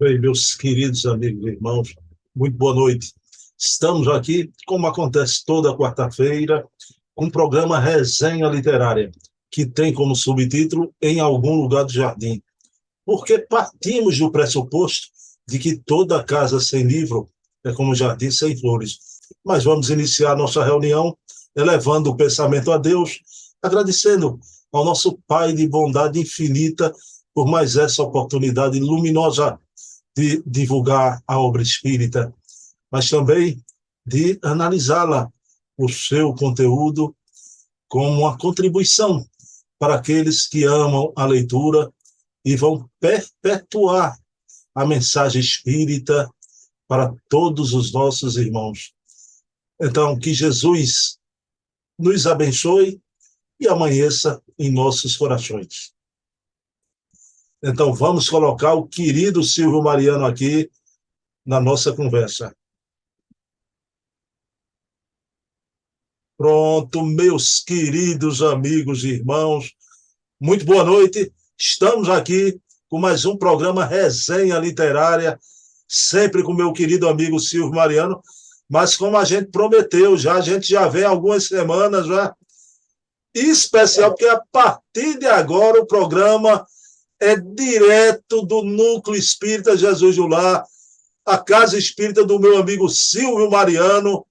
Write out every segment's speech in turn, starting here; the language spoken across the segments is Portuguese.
Bem, meus queridos amigos e irmãos, muito boa noite. Estamos aqui, como acontece toda quarta-feira, com o programa Resenha Literária, que tem como subtítulo Em Algum Lugar do Jardim, porque partimos do pressuposto de que toda casa sem livro é como um jardim sem flores. Mas vamos iniciar nossa reunião elevando o pensamento a Deus, agradecendo ao nosso Pai de bondade infinita por mais essa oportunidade luminosa de divulgar a obra espírita, mas também de analisá-la, o seu conteúdo, como uma contribuição para aqueles que amam a leitura e vão perpetuar a mensagem espírita para todos os nossos irmãos. Então, que Jesus nos abençoe e amanheça em nossos corações. Então, vamos colocar o querido Silvio Mariano aqui na nossa conversa. Pronto, meus queridos amigos e irmãos, muito boa noite. Estamos aqui com mais um programa Resenha Literária, sempre com meu querido amigo Silvio Mariano, mas como a gente prometeu já, a gente já vem algumas semanas já, especial, porque a partir de agora o programa é direto do Núcleo Espírita Jesus do Lar, a casa espírita do meu amigo Silvio Mariano.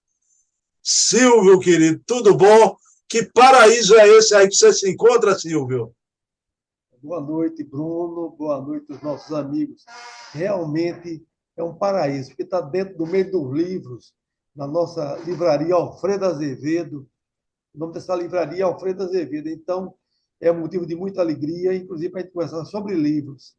Silvio, querido, tudo bom? Que paraíso é esse aí que você se encontra, Silvio? Boa noite, Bruno. Boa noite aos nossos amigos. Realmente é um paraíso, porque está dentro do meio dos livros, na nossa livraria Alfredo Azevedo. O nome dessa livraria é Alfredo Azevedo. Então, é motivo de muita alegria, inclusive para a gente conversar sobre livros.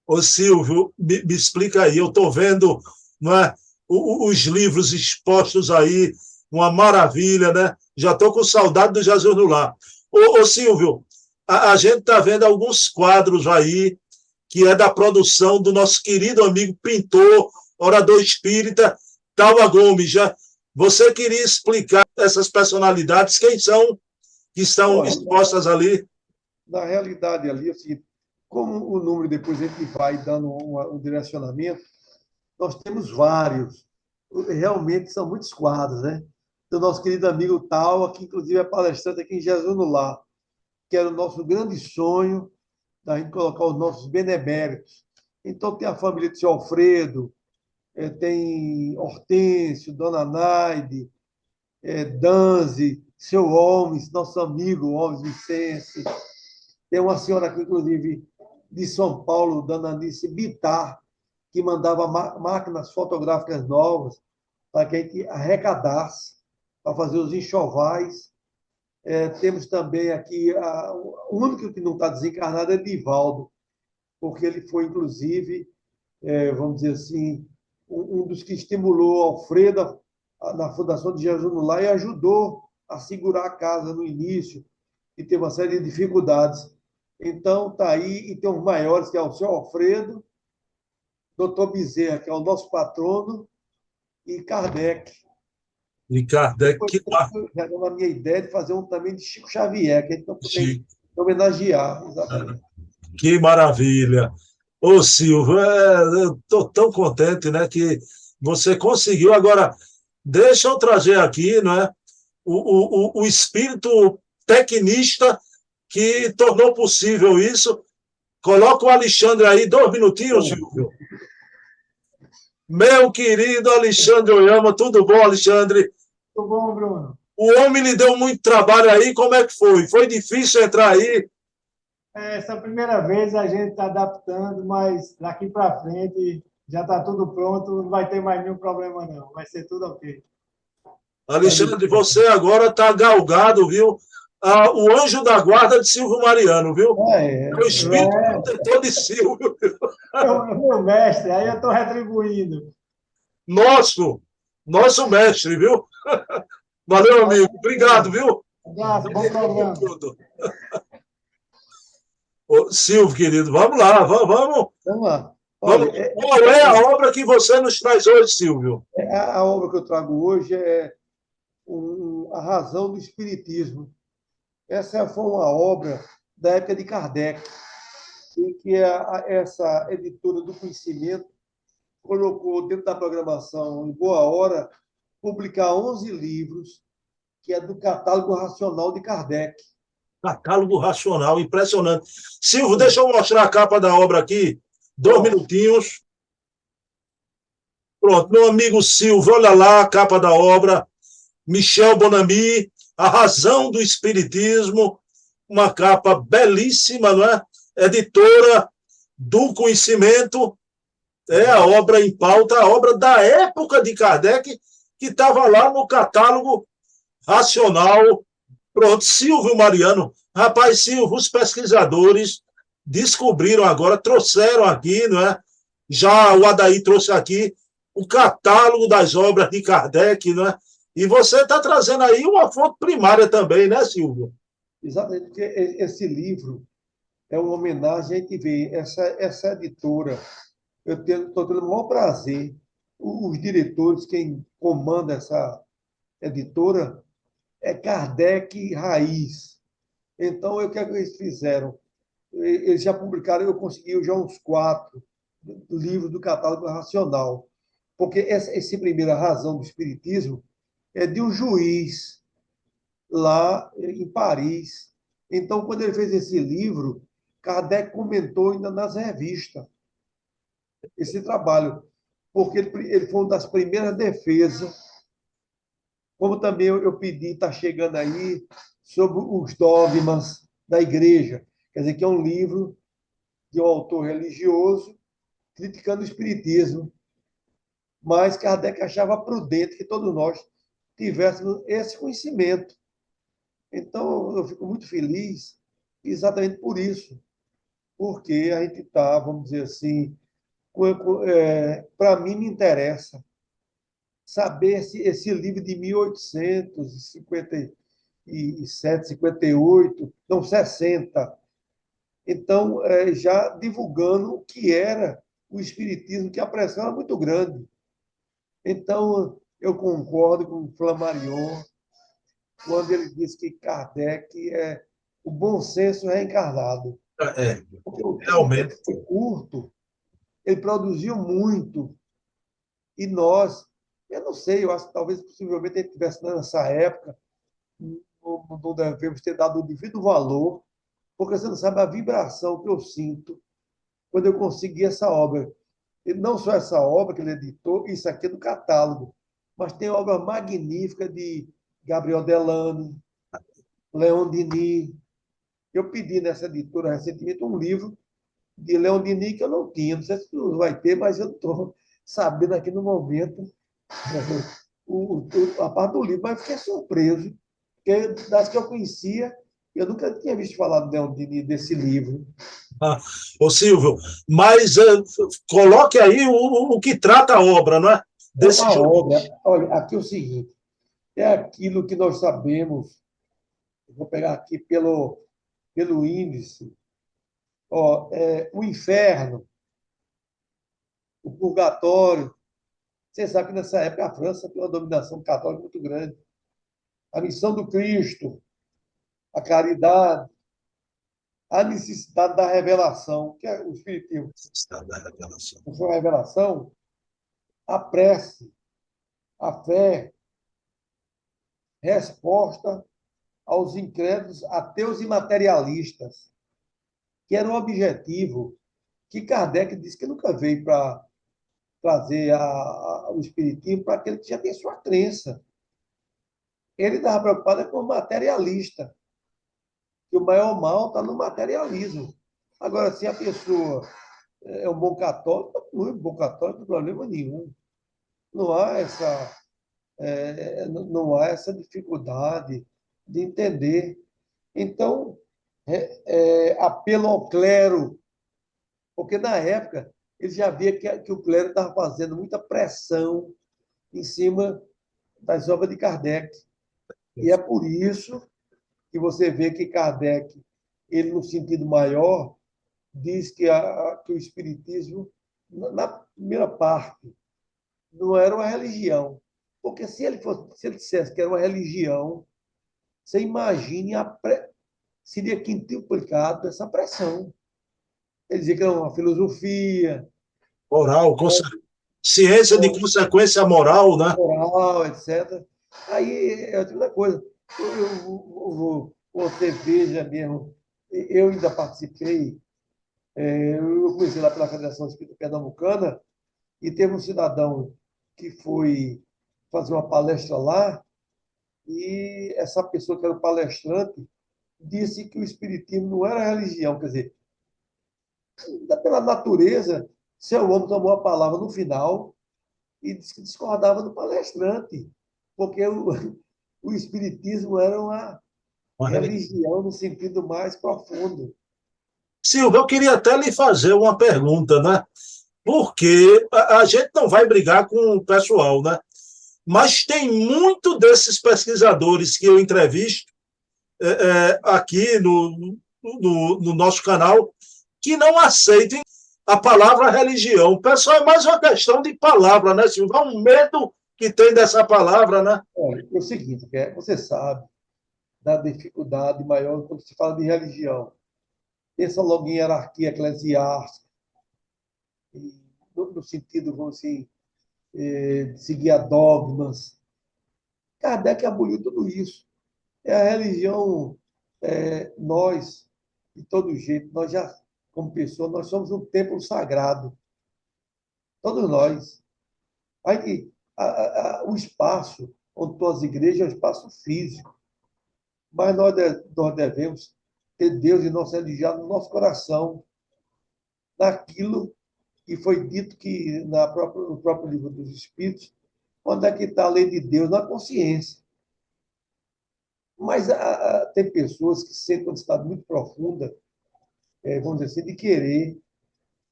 Ô, Silvio, me explica aí. Eu estou vendo, não é, os livros expostos aí, uma maravilha, né? Já estou com saudade do Jesus no Lar. Ô, Silvio, a gente está vendo alguns quadros aí que é da produção do nosso querido amigo pintor, orador espírita, Dalva Gomes. Já. Você queria explicar essas personalidades, quem são que estão Olha, expostas ali? na realidade ali, assim, como o número depois a gente vai dando um direcionamento, nós temos vários. Realmente são muitos quadros, né? Do nosso querido amigo Taua, que inclusive é palestrante aqui em Jesus no Lar, que era o nosso grande sonho, da gente colocar os nossos beneméritos. Então, tem a família de seu Alfredo, tem Hortêncio, Dona Naide, Danzi, seu Holmes, nosso amigo Holmes Vicente. Tem uma senhora aqui, inclusive, de São Paulo, Dona Anice Bittar, que mandava máquinas fotográficas novas para que a gente arrecadasse, para fazer os enxovais. Temos também aqui, o único que não está desencarnado é Divaldo, porque ele foi, inclusive, vamos dizer assim, um dos que estimulou Alfredo na Fundação de Jesus no Lar e ajudou a segurar a casa no início, e teve uma série de dificuldades. Então, está aí, e tem os maiores, que é o seu Alfredo, doutor Bezerra, que é o nosso patrono, e Kardec. E Kardec, Depois, que já deu a minha ideia de fazer um também de Chico Xavier, que a gente não tem chique. homenagear, exatamente. Que maravilha! Ô, Silvio, eu estou tão contente, né, que você conseguiu. Agora, deixa eu trazer aqui, não é, o espírito tecnista que tornou possível isso. Coloca o Alexandre aí, 2 minutinhos, Silvio. Meu querido Alexandre Oyama, tudo bom, Alexandre? Tudo bom, Bruno? O homem lhe deu muito trabalho aí, como é que foi? Foi difícil entrar aí? Essa primeira vez a gente está adaptando, mas daqui para frente já está tudo pronto, não vai ter mais nenhum problema, não. Vai ser tudo ok. Alexandre, você agora está galgado, viu? O anjo da guarda de Silvio Mariano, viu? É o espírito protetor de Silvio. É o meu mestre, aí eu estou retribuindo. Nosso mestre, viu? Valeu, amigo. Obrigado, viu? Um abraço, bom programa. Ô, Silvio, querido, vamos lá, vamos. Vamos lá. Vamos. Olha, Qual é a obra que você nos traz hoje, Silvio? a obra que eu trago hoje é A Razão do Espiritismo. Essa foi uma obra da época de Kardec. e que essa editora do conhecimento colocou dentro da programação, em boa hora, publicar 11 livros, que é do catálogo racional de Kardec. Catálogo racional, impressionante. Silvio, deixa eu mostrar a capa da obra aqui. 2 minutinhos. Pronto, meu amigo Silvio, olha lá a capa da obra. Michel Bonamy, A Razão do Espiritismo, uma capa belíssima, não é? Editora do Conhecimento, é a obra em pauta, a obra da época de Kardec, que estava lá no catálogo racional. Pronto, Silvio Mariano. Rapaz, Silvio, os pesquisadores descobriram agora, trouxeram aqui, não é? Já o Adair trouxe aqui o catálogo das obras de Kardec, não é? E você está trazendo aí uma fonte primária também, né, Silvio? Exatamente, porque esse livro é uma homenagem, a gente vê, essa editora, eu estou tendo o maior prazer, os diretores, quem comanda essa editora, é Kardec Raiz. Então, o que é que eles fizeram? Eles já publicaram, eu consegui já uns 4 livros do catálogo racional, porque essa primeira razão do Espiritismo é de um juiz lá em Paris. Então, quando ele fez esse livro, Kardec comentou ainda nas revistas esse trabalho, porque ele foi uma das primeiras defesas, como também eu pedi, está chegando aí, sobre os dogmas da igreja. Quer dizer, que é um livro de um autor religioso criticando o espiritismo, mas Kardec achava prudente que todos nós tivéssemos esse conhecimento. Então, eu fico muito feliz exatamente por isso, porque a gente está, vamos dizer assim, para mim me interessa saber se esse livro de 1857, 58, não, 60, então, já divulgando o que era o espiritismo, que a pressão era muito grande. Então, eu concordo com o Flammarion quando ele diz que Kardec é o bom senso reencarnado. É, Porque o tempo realmente. foi curto, ele produziu muito, e nós, eu não sei, eu acho que talvez possivelmente ele tivesse nessa época, não devemos ter dado o devido valor, porque você não sabe a vibração que eu sinto quando eu consegui essa obra. E não só essa obra que ele editou, isso aqui é do catálogo, mas tem obra magnífica de Gabriel Delano, Leon Denis. Eu pedi nessa editora recentemente um livro de Leon Denis que eu não tinha. Não sei se vai ter, mas eu estou sabendo aqui no momento a parte do livro, mas fiquei surpreso, porque das que eu conhecia, eu nunca tinha visto falar do Leon Denis desse livro. Ah, ô Silvio, mas coloque aí o que trata a obra, não é? É Desse uma juiz. obra, olha, aqui é o seguinte, é aquilo que nós sabemos, vou pegar aqui pelo índice, ó, o inferno, o purgatório. Você sabe que nessa época a França tem uma dominação católica muito grande. A missão do Cristo, a caridade, a necessidade da revelação, que é o Espiritismo. Está da revelação. Não foi a revelação, a prece, a fé, resposta aos incrédulos, ateus e materialistas, que era um objetivo que Kardec disse que nunca veio para trazer o espiritismo para aquele que já tem sua crença. Ele estava preocupado com o materialista, que o maior mal está no materialismo. Agora, se a pessoa é um bom católico, não é um bom católico, não tem problema nenhum. Não há não há essa dificuldade de entender. Então, apelo ao clero, porque na época ele já via que o clero estava fazendo muita pressão em cima das obras de Kardec. E é por isso que você vê que Kardec, ele no sentido maior, diz que o Espiritismo, na primeira parte, não era uma religião. Porque se ele dissesse que era uma religião, você imagine seria quintuplicado essa pressão. Ele dizia que era uma filosofia, Moral, ciência de consequência moral, né? moral, etc. Aí é outra coisa. Você veja mesmo, eu ainda participei, eu comecei lá pela Federação Espírita Pernambucana, e teve um cidadão que foi fazer uma palestra lá, e essa pessoa que era o palestrante disse que o espiritismo não era religião, quer dizer, pela natureza, seu homem tomou a palavra no final e disse que discordava do palestrante, porque o espiritismo era uma religião no sentido mais profundo. Silvio, eu queria até lhe fazer uma pergunta, né? Porque a gente não vai brigar com o pessoal, né? Mas tem muito desses pesquisadores que eu entrevisto aqui no nosso canal que não aceitem a palavra religião. O pessoal é mais uma questão de palavra, né, Silvio? É um medo que tem dessa palavra, né? Olha, é o seguinte, você sabe da dificuldade maior quando se fala de religião. Pensa logo em hierarquia eclesiástica, no sentido, vamos assim, de seguir a dogmas. Kardec aboliu tudo isso. É a religião, nós, de todo jeito, nós já, como pessoa, nós somos um templo sagrado. Todos nós. Aí, o espaço onde estão as igrejas é um espaço físico, mas nós devemos ter Deus e nossa religião no nosso coração, naquilo que foi dito que no próprio livro dos Espíritos, onde é que está a lei de Deus? Na consciência. Mas tem pessoas que sentem uma necessidade muito profunda, vamos dizer assim, de querer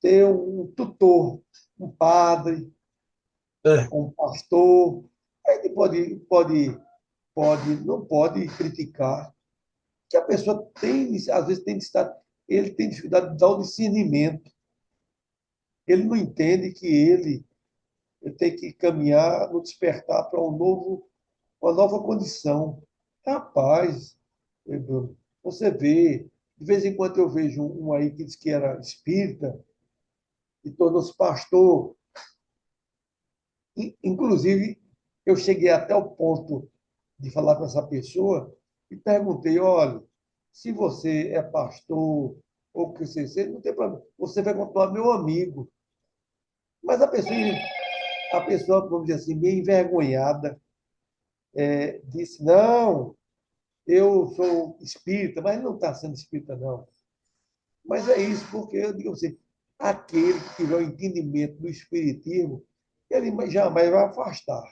ter um tutor, um padre, É, um pastor. A gente não pode criticar que a pessoa tem, às vezes, ele tem dificuldade de dar o discernimento. Ele não entende que ele tem que caminhar no despertar para uma nova condição. Rapaz, Bruno, você vê, de vez em quando eu vejo um aí que diz que era espírita e tornou-se pastor. Inclusive, eu cheguei até o ponto de falar com essa pessoa e perguntei: olha, se você é pastor ou o que você seja, não tem problema, você vai continuar meu amigo. Mas a pessoa, vamos dizer assim, meio envergonhada, disse: não, eu sou espírita, mas não está sendo espírita, não. Mas é isso, porque eu digo assim, aquele que tiver o entendimento do espiritismo, ele jamais vai afastar.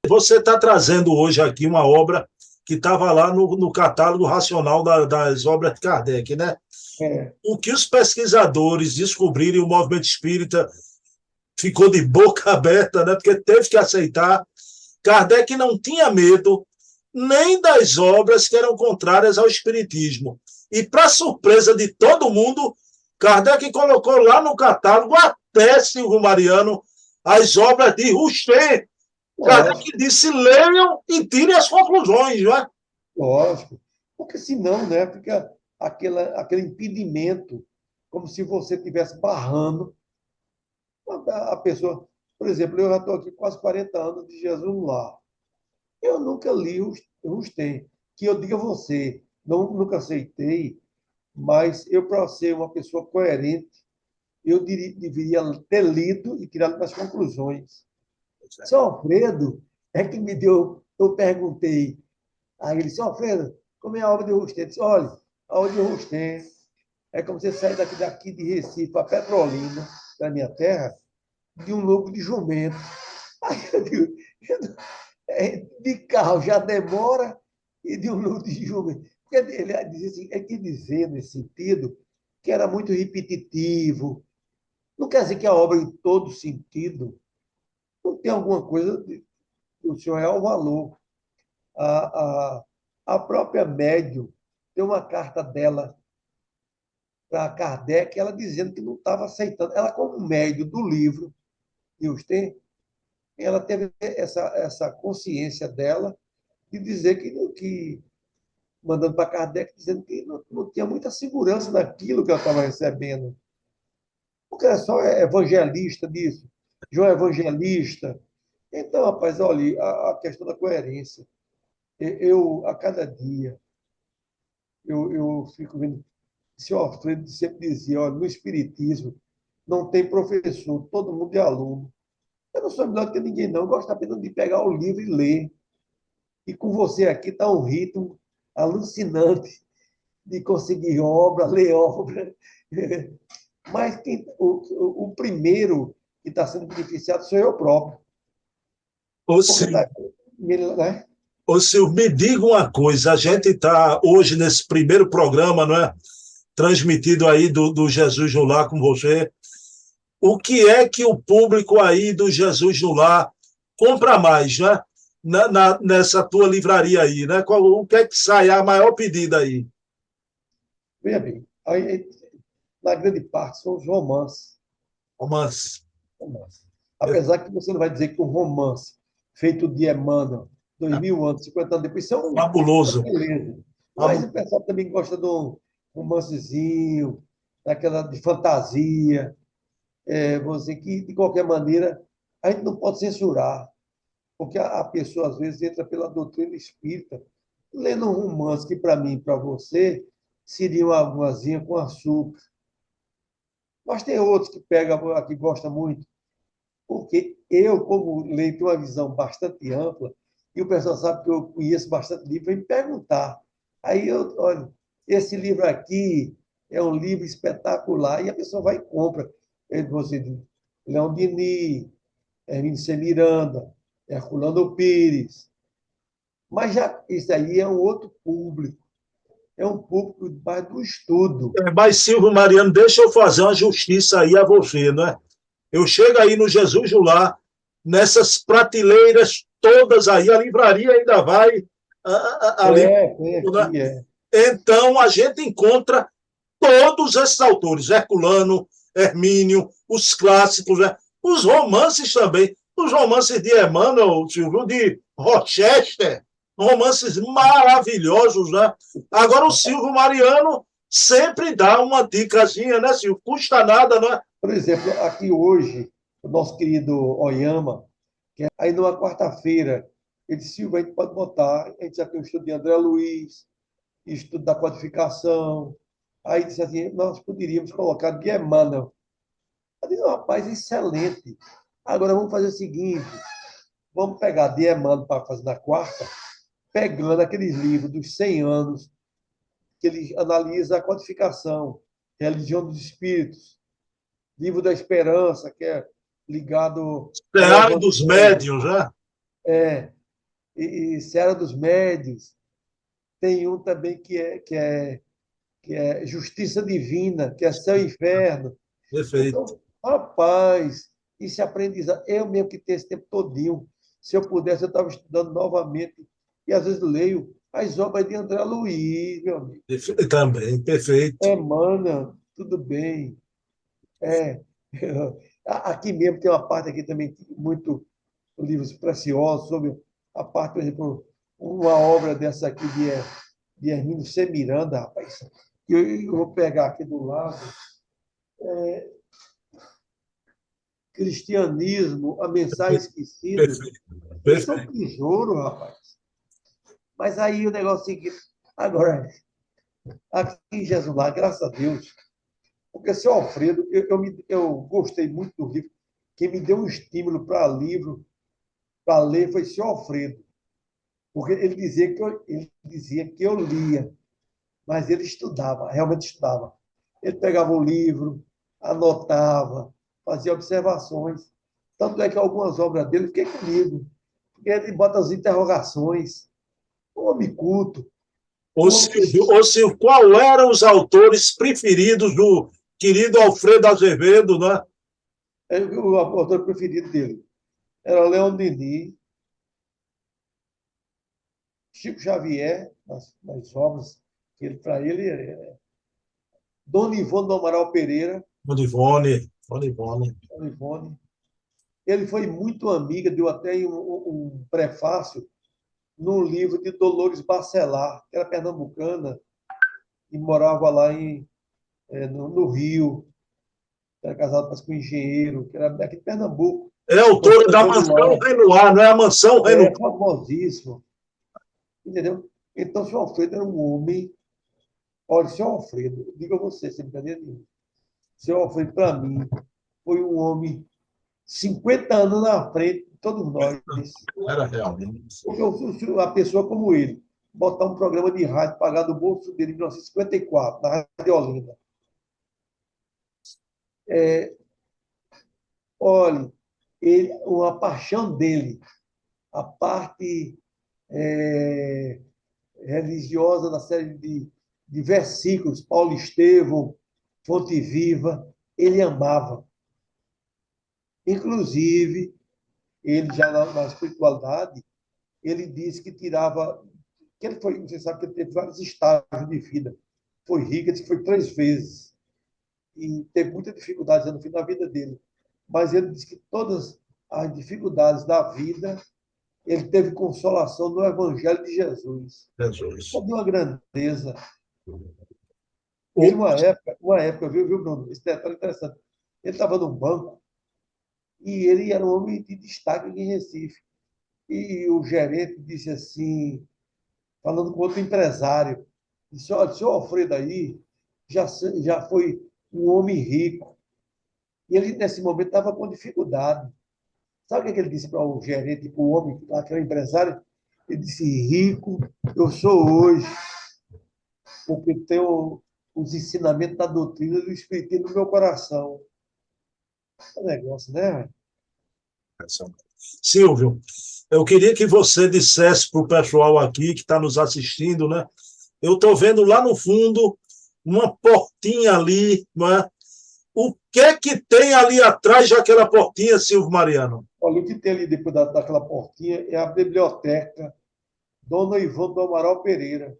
você está trazendo hoje aqui uma obra que estava lá no catálogo racional das obras de Kardec, né? É, O que os pesquisadores descobriram, o movimento espírita ficou de boca aberta, né? Porque teve que aceitar. Kardec não tinha medo nem das obras que eram contrárias ao espiritismo. E, para surpresa de todo mundo, Kardec colocou lá no catálogo, até Silvio Mariano, as obras de Rustem. lógico, Kardec disse: leiam e tirem as conclusões, não é? lógico. Porque senão, né, fica aquele impedimento, como se você estivesse barrando a pessoa. Por exemplo, eu já estou aqui quase 40 anos de Jesus no Lar. Eu nunca li Rustem, que eu diga a você, nunca aceitei, mas eu, para ser uma pessoa coerente, eu deveria ter lido e tirado minhas conclusões. Seu Alfredo é que me deu, eu perguntei, aí ele disse: Alfredo, como é a obra de Rustem? Eu disse: olha, a obra de Rustem é como você sair daqui de Recife para Petrolina, da minha terra, de um lobo de jumento. Aí eu digo: de carro já demora e de um lobo de jumento. Porque ele dizia assim, é que dizer nesse sentido que era muito repetitivo. Não quer dizer que a obra, em todo sentido, não tem alguma coisa o seu real valor. A, a, a própria médium tem uma carta dela para Kardec, ela dizendo que não estava aceitando. Ela, como médium do livro, Deus tem, ela teve essa consciência dela de dizer que mandando para Kardec, dizendo que não tinha muita segurança naquilo que ela estava recebendo. O cara só é evangelista disso, João é evangelista. Então, rapaz, olha, a questão da coerência. A cada dia, eu fico vendo. O senhor Alfredo sempre dizia, olha, no Espiritismo não tem professor, todo mundo é aluno. Eu não sou melhor que ninguém, não. Eu gosto apenas de pegar o livro e ler. E com você aqui está um ritmo alucinante de conseguir obra, ler obra. Mas o primeiro que está sendo beneficiado sou eu próprio. Ô, Porque Silvio, tá, né? ô, Silvio, me diga uma coisa, a gente está hoje nesse primeiro programa, não é? Transmitido aí do Jesus no Lar com você. O que é que o público aí do Jesus no Lar compra mais, né? Nessa tua livraria aí, né? O que é que sai a maior pedida aí? Veja bem, aí, na grande parte são os romances. Romance. Romance. Apesar que você não vai dizer que um romance feito de Emmanuel, 2000 anos, 50 anos depois, é Fabuloso. beleza. Mas o pessoal também gosta de um romancezinho, daquela de fantasia. Você que, de qualquer maneira, a gente não pode censurar, porque a pessoa, às vezes, entra pela doutrina espírita, lendo um romance que, para mim, para você, seria uma aguazinha com açúcar. Mas tem outros que pegam, que gostam muito, porque eu, como leio, tenho uma visão bastante ampla, e o pessoal sabe que eu conheço bastante livro, vem me perguntar. Aí eu, olha, esse livro aqui é um livro espetacular, e a pessoa vai e compra. Você diz, Leão Denis, Hermínio C. Miranda, Herculano Pires. Mas já isso aí é um outro público, é um público mais do estudo. Mas, Silvio Mariano, deixa eu fazer uma justiça aí a você, né? Eu chego aí no Jesus Jular, nessas prateleiras todas aí, a livraria ainda vai ali, Tem né? aqui, é. Então, a gente encontra todos esses autores, Herculano, Hermínio, os clássicos, né? Os romances também, os romances de Emmanuel, Silvio, de Rochester, romances maravilhosos, né? Agora, o Silvio Mariano sempre dá uma dicasinha, né, Silvio? Custa nada, né? Por exemplo, aqui hoje, o nosso querido Oyama, aí numa quarta-feira, ele disse, Silvio, a gente pode botar, a gente já tem o estudo de André Luiz, estudo da codificação, aí disse assim, nós poderíamos colocar de Emmanuel. Eu disse, rapaz, excelente. Agora vamos fazer o seguinte, vamos pegar de Emmanuel para fazer na quarta, pegando aqueles livros dos 100 anos, que ele analisa a codificação, religião dos espíritos, livro da esperança, que é ligado ao Seara dos Evangelho, médiuns, né? é, e Seara dos Médios. Tem um também que é Justiça Divina, que é Céu e Inferno. Perfeito. Então, rapaz, esse aprendizado, eu mesmo que tenho esse tempo todinho, se eu pudesse, eu estava estudando novamente, e às vezes leio as obras de André Luiz, meu amigo. Também, perfeito. Emmanuel, tudo bem. É, aqui mesmo tem uma parte aqui também muito livros preciosos sobre a parte, por exemplo, uma obra dessa aqui de Hermínio C. Miranda, rapaz. Eu vou pegar aqui do lado. Cristianismo, a mensagem esquecida. Perfeito. Isso é um Perfeito. tesouro, rapaz. Mas aí o negócio é o seguinte. Agora, aqui em Jesus lá, graças a Deus, porque seu Alfredo, eu gostei muito do livro. Quem me deu um estímulo para livro, para ler, foi seu Alfredo. Porque ele dizia que eu lia, mas ele estudava, realmente estudava. Ele pegava o livro, anotava, fazia observações. Tanto é que algumas obras dele, fiquei comigo, porque ele bota as interrogações. Um homem culto, um homem que Ô Silvio, qual eram os autores preferidos do querido Alfredo Azevedo, né? é o autor preferido dele era Leon Denis, Chico Xavier, nas obras que ele, para ele, Dona Ivone do Amaral Pereira, Ivone. Dona Ivone. Ele foi muito amiga, deu até um prefácio num livro de Dolores Bacelar, que era pernambucana e morava lá no Rio. era casado parece, com um engenheiro, que era daqui de Pernambuco. É autor da Mansão Renoir, não é a Mansão Renoir? É famosíssimo, entendeu? Então, o senhor Alfredo era um homem. Olha, o senhor Alfredo, digo a você, sem brincadeira nenhuma. O senhor Alfredo, para mim, foi um homem 50 anos na frente de todos nós. Era realmente. Porque a pessoa como ele, botar um programa de rádio, pagar do bolso dele em 1954, na Rádio Olinda. Olha, uma paixão dele, a parte religiosa da série de versículos, Paulo Estevão, Fonte Viva, ele amava. Inclusive, ele já na espiritualidade, ele disse que tirava, que ele foi, você sabe que ele teve vários estágios de vida. Foi rico, disse que foi 3 vezes. E teve muita dificuldade no fim da vida dele. Mas ele disse que todas as dificuldades da vida, ele teve consolação no Evangelho de Jesus. Jesus. De uma grandeza. Ele, uma época, viu, Bruno? Esse detalhe interessante. Ele estava num banco e ele era um homem de destaque em Recife. E o gerente disse assim, falando com outro empresário, disse, olha, o senhor Alfredo aí já foi um homem rico. E ele, nesse momento, estava com dificuldade. Sabe o que ele disse para o gerente, para o homem, aquele empresário? Ele disse, rico eu sou hoje, porque tenho os ensinamentos da doutrina do Espiritismo no meu coração. É um negócio, né? Silvio, eu queria que você dissesse para o pessoal aqui que está nos assistindo, né? Eu estou vendo lá no fundo uma portinha ali, não é? O que é que tem ali atrás daquela portinha, Silvio Mariano? Olha, o que tem ali depois daquela portinha é a biblioteca Dona Ivone do Amaral Pereira.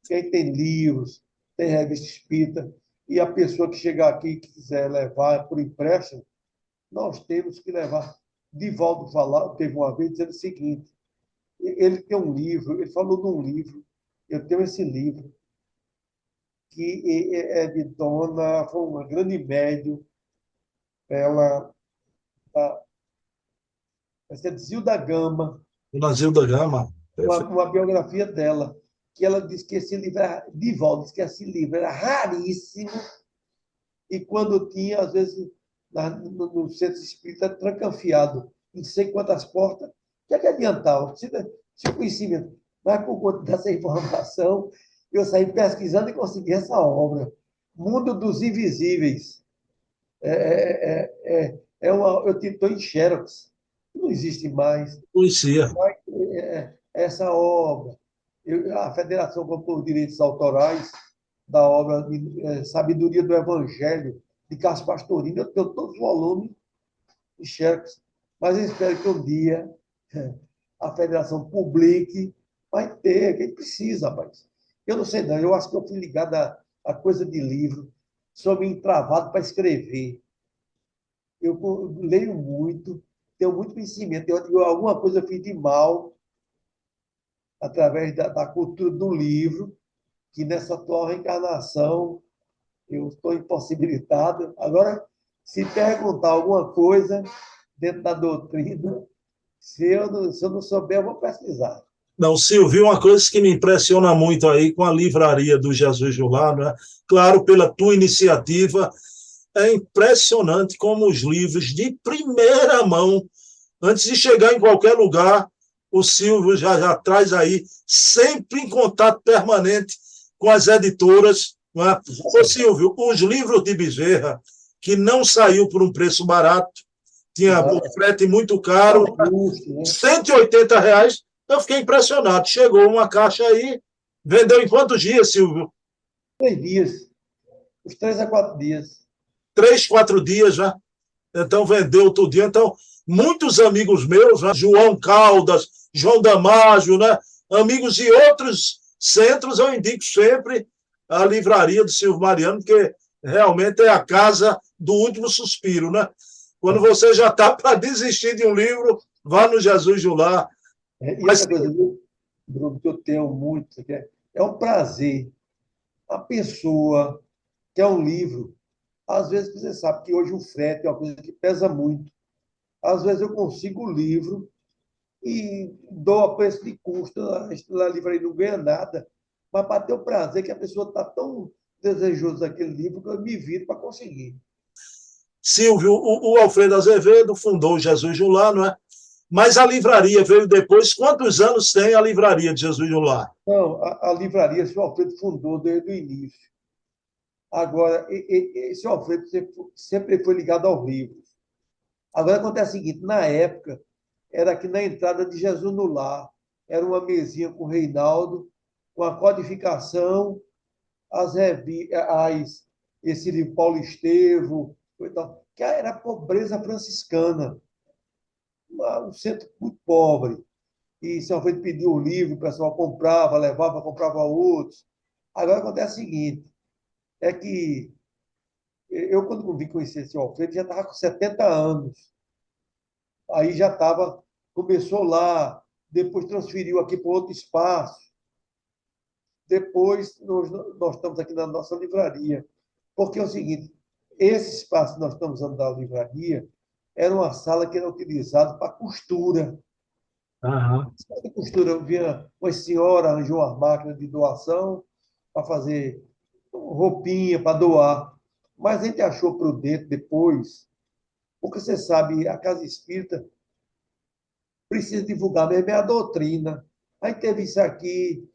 Quem tem livros, tem revista espírita, e a pessoa que chegar aqui e quiser levar por empréstimo, nós temos que levar. Divaldo teve uma vez dizendo o seguinte, ele tem um livro, ele falou de um livro, eu tenho esse livro, que é de dona, foi uma grande médium, ela, vai ser de Zilda Gama, Dona Zilda Gama. uma biografia dela, que ela disse que esse livro era, Divaldo disse que esse livro era raríssimo, e quando tinha, às vezes, no centro espírita, trancanfiado, em sei quantas portas, o que é que adiantava? Se conhecimento. Mas, por conta dessa informação, eu saí pesquisando e consegui essa obra, Mundo dos Invisíveis. Eu estou em Xerox, não existe mais. Conhecia. Essa obra, a Federação por Direitos Autorais, da obra Sabedoria do Evangelho, de Cássio Pastorino, eu tenho todos os volumes de Xerox, mas eu espero que um dia a Federação publique, vai ter, quem precisa, rapaz. Eu não sei não, eu acho que eu fui ligado a coisa de livro, sou meio travado para escrever. Eu leio muito, tenho muito conhecimento, alguma coisa eu fiz de mal através da cultura do livro, que nessa atual reencarnação eu estou impossibilitado. Agora, se perguntar alguma coisa dentro da doutrina, se eu não souber, eu vou pesquisar. Não, Silvio, uma coisa que me impressiona muito aí com a livraria do Jesus Jular, né? Claro, pela tua iniciativa, é impressionante como os livros de primeira mão, antes de chegar em qualquer lugar, o Silvio já traz aí, sempre em contato permanente com as editoras. Não é? Ô, Silvio, os livros de Bezerra, que não saiu por um preço barato, tinha o frete muito caro, R$ 180, eu fiquei impressionado. Chegou uma caixa aí, vendeu em quantos dias, Silvio? 3 dias. Os 3 a 4 dias. 3, 4 dias já. Então, vendeu todo dia. Então, muitos amigos meus, né? João Caldas, João Damásio, né? Amigos de outros centros, eu indico sempre a livraria do Silvio Mariano, porque realmente é a casa do último suspiro, né? Quando você já está para desistir de um livro, vá no Jesus Jular. E outra coisa, Bruno, que eu tenho muito, é um prazer. A pessoa quer um livro, Às vezes, você sabe que hoje o frete é uma coisa que pesa muito. Às vezes eu consigo o livro e dou a preço de custo, a livraria não ganha nada, mas para ter o prazer que a pessoa está tão desejosa daquele livro que eu me viro para conseguir. Silvio, o Alfredo Azevedo fundou o Jesus no Lar, não é? Mas a livraria veio depois. Quantos anos tem a livraria de Jesus no Lar? Não, a livraria, o Alfredo fundou desde o início. Agora, esse Alfredo sempre foi ligado aos livros. Agora acontece o seguinte: na época, era aqui na entrada de Jesus no Lar, era uma mesinha com o Reinaldo, com a codificação, esse livro Paulo Estevo, que era a pobreza franciscana, um centro muito pobre. E São Alfredo pediu o livro, o pessoal comprava, levava, comprava outros. Agora acontece o seguinte: é que eu, quando vim conhecer esse Alfredo, já estava com 70 anos. Aí já estava, começou lá, depois transferiu aqui para outro espaço. Depois nós estamos aqui na nossa livraria. Porque é o seguinte: esse espaço que nós estamos usando da livraria era uma sala que era utilizada para costura. Aham. De costura, vinha uma senhora, arranjou uma máquina de doação para fazer roupinha para doar. Mas a gente achou prudente depois, porque você sabe, a Casa Espírita precisa divulgar mesmo é a doutrina. Aí teve isso aqui,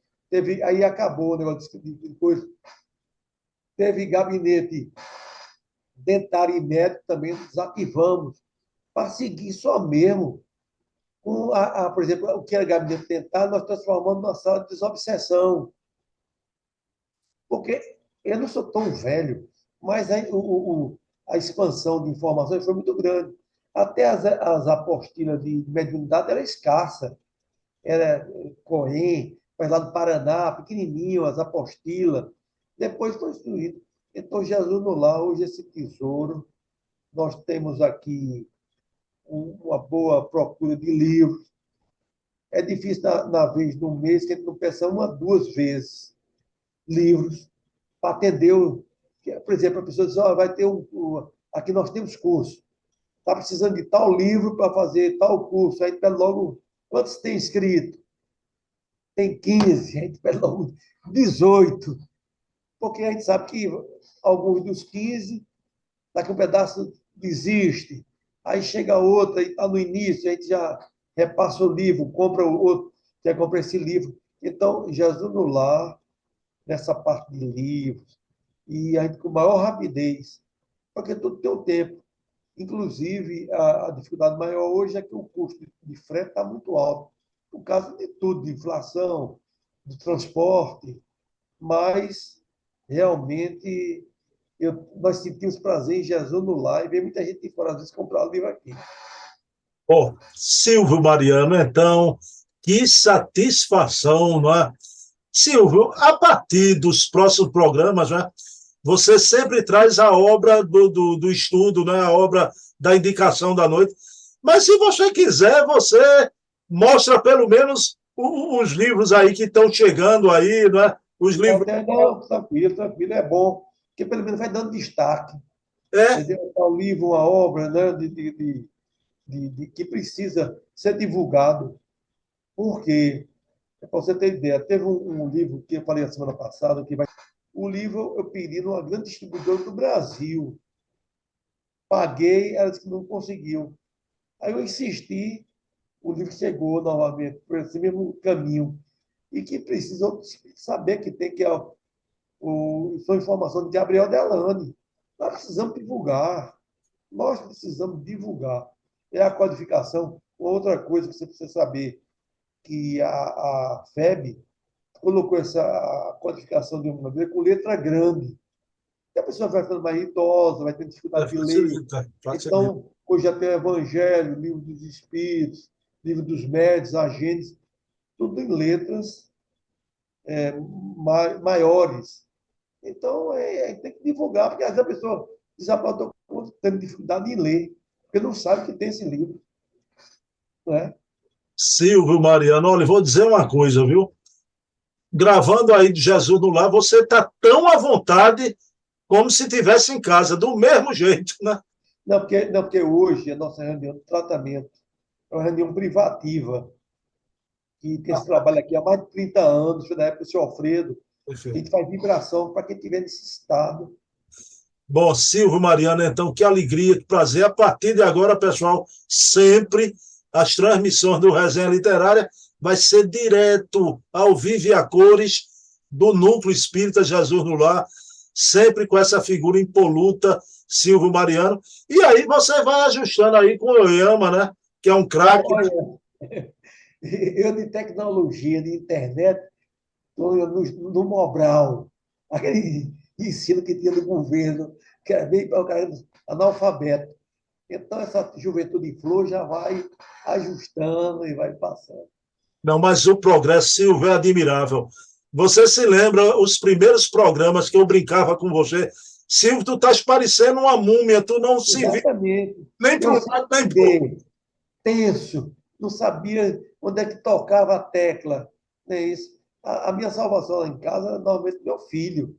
aí acabou o negócio de coisa. Teve gabinete dentário e médico também, desativamos, para seguir só mesmo com, por exemplo, o que era gabinete dentário, nós transformamos numa sala de desobsessão. Porque eu não sou tão velho, mas a expansão de informações foi muito grande. Até as apostilas de mediunidade era escassa. Era Coen, mas lá do Paraná, pequenininho, as apostilas. Depois foi instruído. Então, Jesus no Lar, hoje esse tesouro, nós temos aqui uma boa procura de livros. É difícil, na vez do mês, que a gente não peça uma, duas vezes livros para atender. Por exemplo, a pessoa diz: oh, vai ter aqui nós temos curso. Está precisando de tal livro para fazer tal curso. Aí pede logo quantos tem inscrito. Tem 15, a gente pede logo 18. Porque a gente sabe que alguns dos 15, daqui um pedaço desiste. Aí chega outra e está no início, a gente já repassa o livro, compra o outro, já compra esse livro. Então, Jesus no Lar, nessa parte de livros, e a gente com maior rapidez, porque tudo tem um tempo. Inclusive, a dificuldade maior hoje é que o custo de frete está muito alto, por causa de tudo, de inflação, de transporte, mas realmente nós sentimos prazer em Jesus no Lar e vem muita gente de fora, às vezes, comprar o livro aqui. Bom, Silvio Mariano, então, que satisfação, não é? Silvio, a partir dos próximos programas, né, você sempre traz a obra do estudo, né, a obra da indicação da noite. Mas se você quiser, você mostra pelo menos os livros aí que estão chegando aí, né? Os livros. Não, tranquilo, tranquilo, é bom, porque pelo menos vai dando destaque. É, Entendeu? Um livro, uma obra, né, que precisa ser divulgado. Por quê? Para você ter ideia, teve um livro que eu falei a semana passada, que vai. O livro eu pedi numa grande distribuidora do Brasil. Paguei, ela disse que não conseguiu. Aí eu insisti, o livro chegou novamente por esse mesmo caminho. E que precisa saber que tem que são informações de Gabriel Delane. Nós precisamos divulgar. Nós precisamos divulgar. É a codificação. Outra coisa que você precisa saber, que a FEB colocou essa codificação de uma maneira com letra grande. E a pessoa vai ficando mais idosa, vai ter dificuldade de ler. facilita. Então, hoje já tem o Evangelho, Livro dos Espíritos, Livro dos Médios, Agentes, tudo em letras maiores. Então, tem que divulgar, porque às vezes a pessoa diz: ah, eu estou tendo dificuldade em ler, porque não sabe que tem esse livro. Não é? Silvio Mariano, olha, vou dizer uma coisa, viu? Gravando aí de Jesus no Lar, você está tão à vontade como se estivesse em casa, do mesmo jeito, né? Porque hoje a nossa reunião de tratamento é uma reunião privativa, que tem esse trabalho aqui há mais de 30 anos, foi da época do senhor Alfredo. A gente faz vibração para quem estiver nesse estado. Bom, Silvio Mariano, então, que alegria, que prazer. A partir de agora, pessoal, sempre as transmissões do Resenha Literária vai ser direto, ao vivo e a cores, do Núcleo Espírita Jesus no Lar, sempre com essa figura impoluta, Silvio Mariano. E aí você vai ajustando aí com o Oyama, né? Que é um craque. Eu de tecnologia, de internet, estou no Mobral, aquele ensino que tinha do governo, que era bem para o cara analfabeto. Então, essa juventude em flor já vai ajustando e vai passando. Não, mas o progresso, Silvio, é admirável. Você se lembra os primeiros programas que eu brincava com você? Silvio, tu estás parecendo uma múmia, tu não se vê nem para um lado, nem para o outro. Tenso, não sabia onde é que tocava a tecla. Não é isso? A minha salvação lá em casa era normalmente meu filho,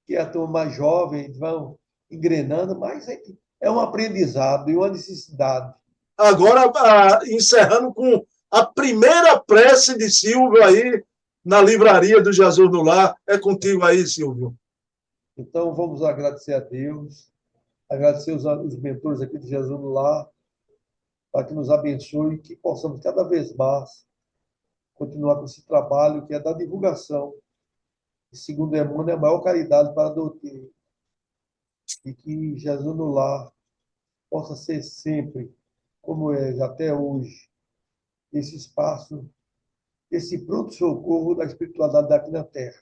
que é a turma mais jovem, vão engrenando, mas é um aprendizado e uma necessidade. Agora, encerrando com a primeira prece de Silvio aí na livraria do Jesus no Lar. É contigo aí, Silvio. Então, vamos agradecer a Deus, agradecer os mentores aqui de Jesus no Lar, para que nos abençoe e que possamos cada vez mais continuar com esse trabalho que é da divulgação. E, segundo Emmanuel, é a maior caridade para a doutrina. E que Jesus no Lar possa ser sempre, como é até hoje, esse espaço, esse pronto-socorro da espiritualidade daqui na Terra.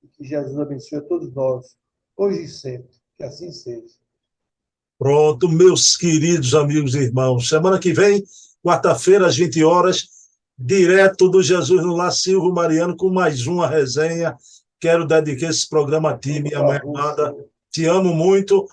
E que Jesus abençoe a todos nós, hoje e sempre. Que assim seja. Pronto, meus queridos amigos e irmãos. Semana que vem, quarta-feira, às 20 horas, direto do Jesus no Lar, Silvio Mariano, com mais uma resenha. Quero dedicar esse programa a ti, minha mãe amada. Te amo muito.